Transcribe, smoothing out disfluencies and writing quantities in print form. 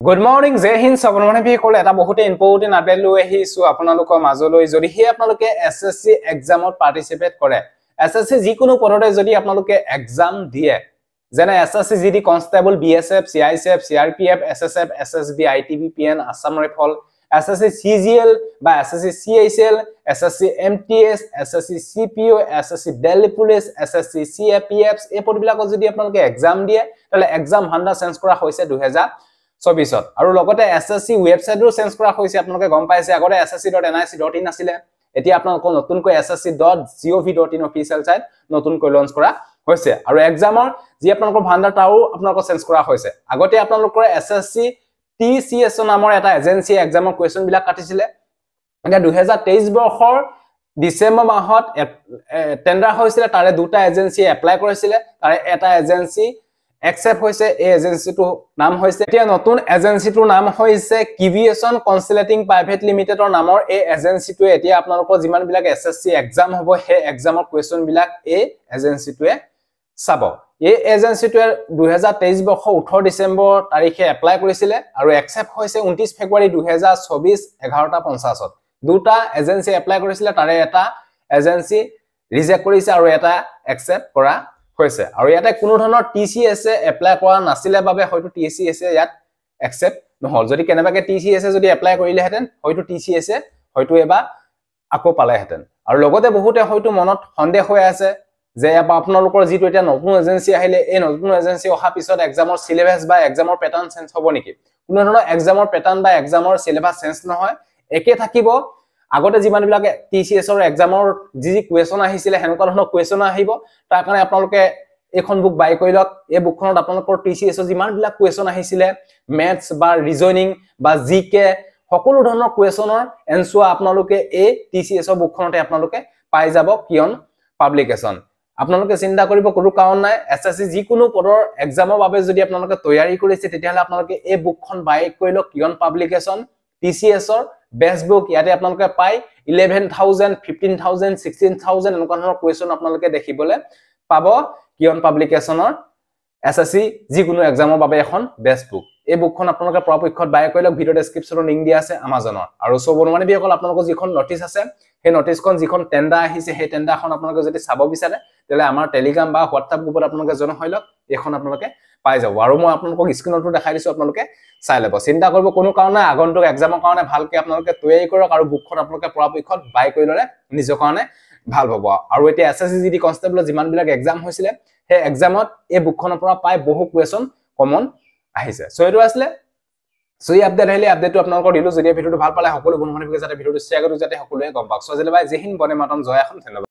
Good morning, Jai Hind. Sabonmane bhi kole eta bahute important update loi ahisu আপোনালোকৰ মাজলৈ যদি হে আপোনালোকে SSC examত participate কৰে SSC যিকোনো পদতে যদি আপোনালোকে exam দিয়ে যেনে SSC GD constable BSF CISF CRPF SSF SSB ITB PN Assam Rifle SSC CGL বা SSC CHL SSC MTS SSC CPO SSC Delhi Police SSC CAPF এই পদবিলাকত যদি আপোনালোকে exam দিয়ে তাহলে exam 100 চেঞ্জ কৰা হৈছে 2024 আৰু লগতে SSC ওয়েবসাইটৰো চেঞ্জ কৰা হৈছে আপোনালোকে গম পাইছে আগতে ssc.nic.in আছিল এতিয়া আপোনালোকৰ নতুনকৈ ssc.gov.in অফিচিয়েল সাইট নতুনকৈ লঞ্চ কৰা হৈছে আৰু এক্সামৰ যি আপোনালোকৰ ভাণ্ডাৰ তাও আপোনালোকৰ চেঞ্জ কৰা হৈছে আগতে আপোনালোকৰ SSC TCS নামৰ এটা এজেন্সি এক্সামৰ কোৱেশ্চন বিলাক কাটিছিলে এটা 2023 বৰ্ষৰ ডিসেম্বৰ মাহত টেন্ডাৰ হৈছিল তাৰে দুটা এজেন্সি এপ্লাই কৰিছিল তাৰে এটা agency accept hoise a agency to নাম hoise এতিয়া নতুন এজেন্সি টোৰ নাম হৈছে কিভিয়েছন কনসাল্টিং প্ৰাইভেট লিমিটেডৰ নামৰ এই এজেন্সি টোৱে এতিয়া আপোনালোকৰ যিমান বিলাক SSC এক্সাম হ'ব হে এক্সামৰ কোৱেশ্চন বিলাক এই এজেন্সি টোৱে চাব এই এজেন্সি টোৱে 2023 বৰ্ষ 18 ডিসেম্বৰ তাৰিখে এপ্লাই কৰিছিল আৰু accept হৈছে 29 ফেব্ৰুৱাৰী 2024 11:50 ত দুটা এজেন্সি এপ্লাই কৰিছিল তাৰে এটা এজেন্সি ৰিজেক্ট কৰিছে আৰু এটা accept কৰা হৈছে আৰু ইয়াতে কোনো ধৰণৰ TCS এপ্লাই কৰা নাছিলে বাবে হয়তো TCS ইয়াত accept নহল যদি কেনেবাকে TCS যদি এপ্লাই কৰিলে হেতেন হয়তো TCS হয়তো এবা আকো পালে হেতেন আৰু লগতে বহুতে হয়তো মনত সন্দেহ হৈ আছে যে আপোনালোকৰ যিটো এটা নতুন এজেন্সি আহিলে এই নতুন এজেন্সি অহা পিছত এক্সামৰ সিলেবাস বা এক্সামৰ প্যাটাৰ্ন চেঞ্জ হ'ব নেকি কোনো ধৰণৰ এক্সামৰ প্যাটাৰ্ন বা এক্সামৰ সিলেবাস চেঞ্জ নহয় একে থাকিব আগতে যিমান বিলাক TCS ৰ এক্সামৰ যি কোৱেশ্চন আহিছিল হেনকা ধৰণৰ কোৱেশ্চন আহিব তাৰ কাৰণে আপোনালোকে এখন বুক বাই কৰিলক এই বুকখনত আপোনালোকৰ TCS ৰ যিমান বিলাক কোৱেশ্চন আহিছিল ম্যাথছ বা ৰিজনিং বা জিকে সকলো ধৰণৰ কোৱেশ্চনৰ এনসাৰ আপোনালোকে এই TCS ৰ বুকখনতে আপোনালোকে পাই যাব কিয়ন পাবলিকেশন আপোনালোকে চিন্তা কৰিব কোনো কাৰণ নাই SSC যিকোনো পদৰ এক্সামৰ বাবে যদি আপোনালোকে তৈয়াৰী কৰিছে তেতিয়াহলে আপোনালোকে এই বুকখন বাই কৰিলক কিয়ন পাবলিকেশন TCS ৰ বেস্ট বুক ইয়াতে আপোনালোকে পাই 11000 15000 16000 এনেকুৱা ধৰণৰ কোৱেশ্চন আপোনালোকে দেখিবলৈ পাব কিয়ন পাবলিকেশনৰ SSC যিকোনো এক্সামৰ বাবে এখন বেস্ট বুক এই বুকখন আপোনালোকে পৰাপক্ষত বাই কৰিলক ভিডিও ডেসক্ৰিপচনৰ লিংক দিয়া আছে Amazonৰ আৰু সবৰমানে বিকল আপোনালোকৰ যিখন নটিচ আছে সেই নটিচখন যিখন টেন্ডাৰ আহিছে সেই টেন্ডাৰখন আপোনালোকে যদি চাব বিচাৰে তেলে আমাৰ টেলিগ্ৰাম বা WhatsApp গ্ৰুপত আপোনালোকে জনা হইলক এখন আপোনালোকে পাই যাব আৰু মই আপোনালোকক স্ক্ৰিনতো দেখাই দিছো আপোনালোকে চাই লব চিন্তা কৰিব কোনো কাৰণ নাই আগন্তুক এক্সামৰ কাৰণে ভালকে আপোনালোকে তৈয়াৰী কৰক আৰু বুকখন আপোনালোকে পৰাপক্ষত বাই কৰি ললে নিজৰ কাৰণে ভাল হ'ব আৰু এতিয়া SSC GD কনস্টেবল যিমান বিলাক এক্সাম হৈছিল হে এক্সামত এই বুকখনৰ পৰা পাই বহু কোৱেশ্চন কমন আহিছে সো এটো আসলে সো এই আপডেট আহিলে আপডেটটো আপোনালোকৰ দিলো যদি ভিডিওটো ভাল পালে সকলো বন্ধু বান্ধৱীক যাতে ভিডিওটো শেয়াৰ কৰি যাতে সকলোৱে গম পাওক সো আজিলৈ বাই জয় হিন্দ বন্দে মাতৰম জয় অসম ধন্যবাদ